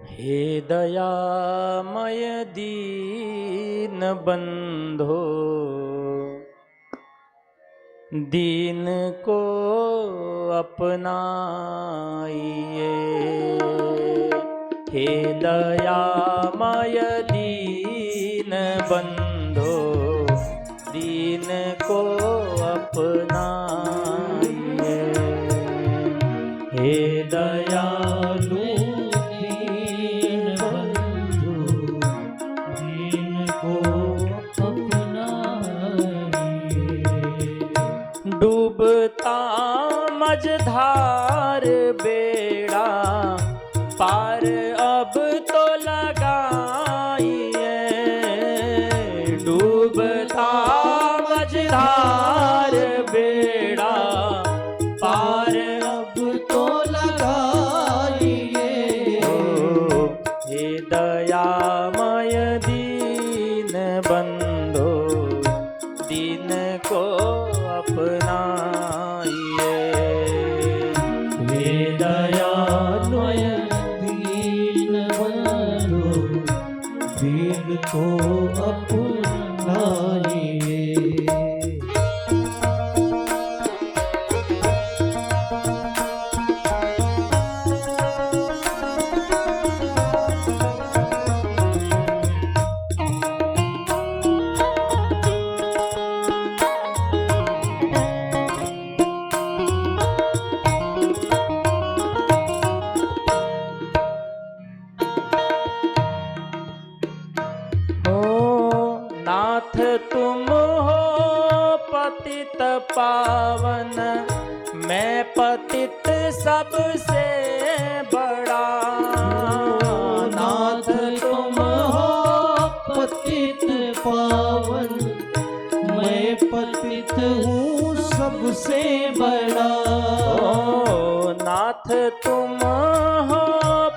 हे दयामय दीन बंधो, दीन को अपनाइए। हे दयामय दीन बंधो, दीन को अपनाइए। हे दयालु दीन बंधु, दीन को अपनाइए। डूबता मझधार बेड़ा पार अब तो लगाइए। डूबता मझधार बेड़ा पार अब तो लगाइए। हे दयामय दीन बंधो, दीन को अपनाइए। हे दयामय दीन बंधो, दीन को अपनाइए। नाथ तुम हो पतित पावन, मैं पतित सबसे बड़ा। नाथ तुम हो पतित पावन, मैं पतित हूँ सबसे बड़ा। नाथ तुम हो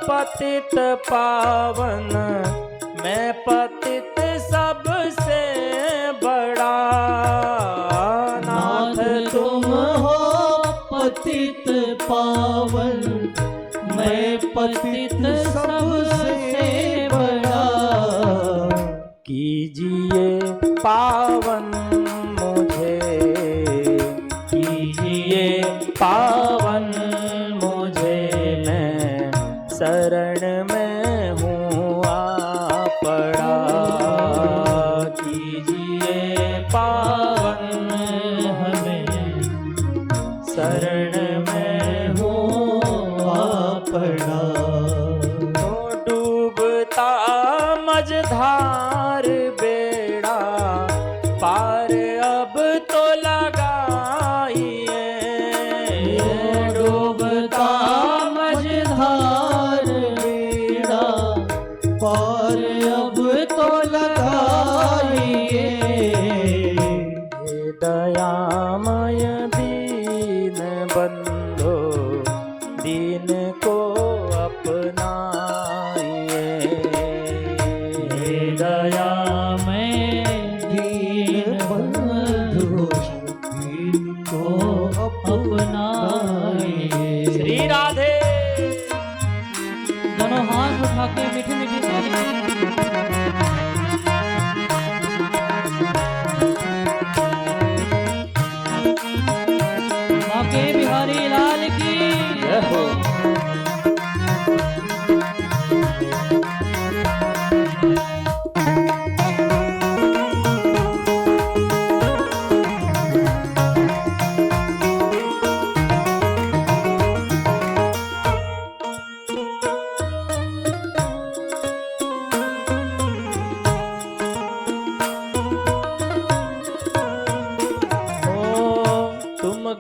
पतित पावन, मैं पतित सबसे बड़ा। नाथ तुम हो पतित पावन, मैं पतित सबसे बड़ा। कीजिए पावन मुझे, कीजिए पावन मुझे, मैं शरण में हूँ आ पड़ा। कीजिए पावन हमें, शरण में हूँ आ पड़ा। तो डूबता मझधार बेड़ा पार अब तो लगाइए। डूबता मझधार बेड़ा पार अब तो लगाइए। हे दयामय दीन बंधो, दीन को अपनाइए। हे दयामय दीन बंधो, दीन को अपनाइए। श्री राधे। दोनों हाथ उठा के मीठी मीठी ताली। बाके बिहारी लाल की जय हो।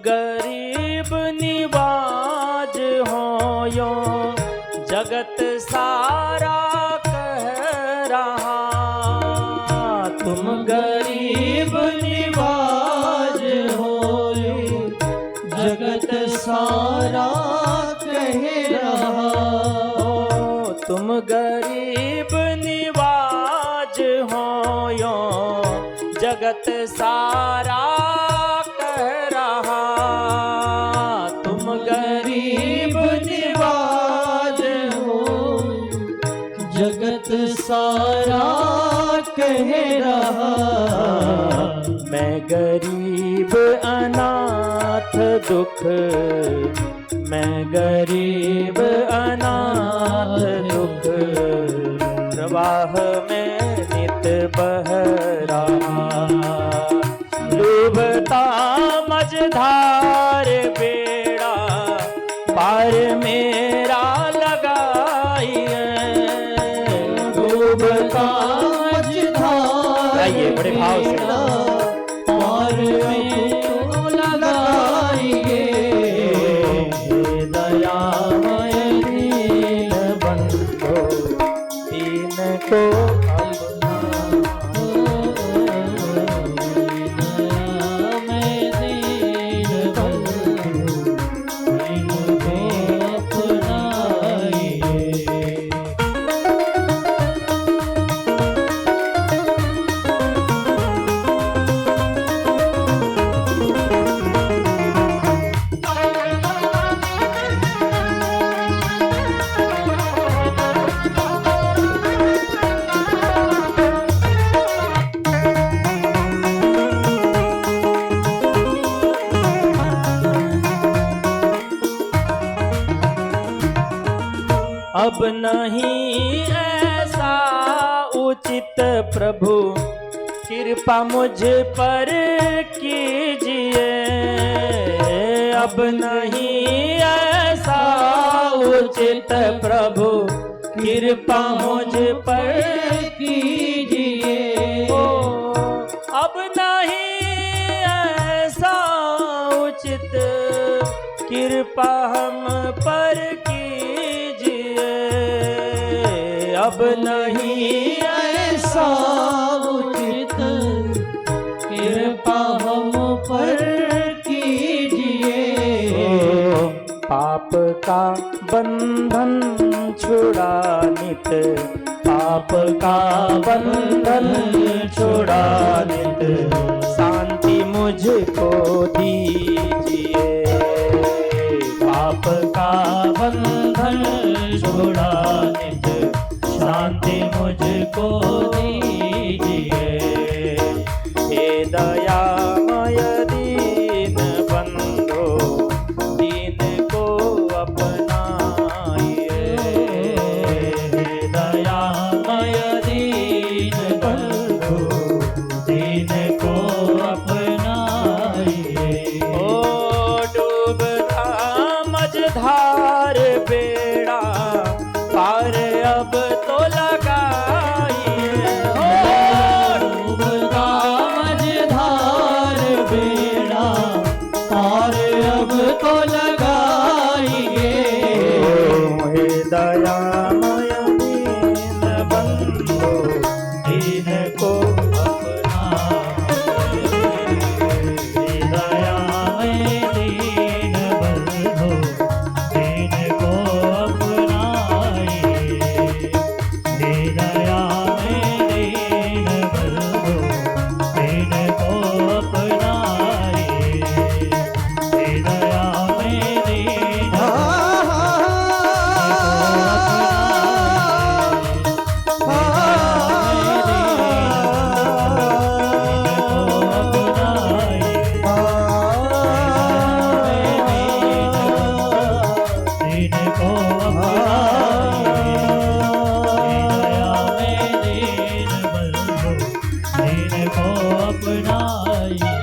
गरीब निवाज हो यो जगत सारा कह रहा। तुम गरीब निवाज हो यो जगत सारा कह रहा। तुम गरीब निवाज हो यो जगत सारा कह रहा। तुम गरीब निवाज हो सारा कह रहा, मैं गरीब अनाथ दुख, मैं गरीब अनाथ दुख, प्रवाह में नित बह रहा। डूबता मझधार बेड़ा पार मेरा लगाइए, डूबता मझधार गाइए बड़े भाव से। पार में लगाइए, दयामय दीन बंधो दीन को अपना। मैं दीन बंधु इनको अपनाइए। अब नहीं ऐसा उचित प्रभु, कृपा मुझ पर कीजिए। अब नहीं ऐसा उचित प्रभु, कृपा मुझ पर कीजिए। ओ, अब नहीं ऐसा उचित, कृपा हम पर कीजिए। अब नहीं ऐसा उचित, कृपा हम पर कीजिए। पाप का बंधन छुड़ा नित, पाप का बंधन छुड़ा नित, शांति मुझको दीजिए। पाप का बंधन छुड़ा नित, शांति मुझको दीजिए। हे दयामय दीन बंधो दीन को अपनाइए। हे दयामय दीन बंधो दीन को अपनाइए। ओ डूबता मझधार बेड़ा पार अब तो लगाइए। डूबता मझधार बेड़ा पार अब तो लगाइए। हे दयामय दीन बंधो दीन को अपनाइए। हे दयामय दीन बंधो दीन को अपनाइए। हे दयामय दीन बंधो दीन को अपनाइए। हे दयामय दीन अपनाइए।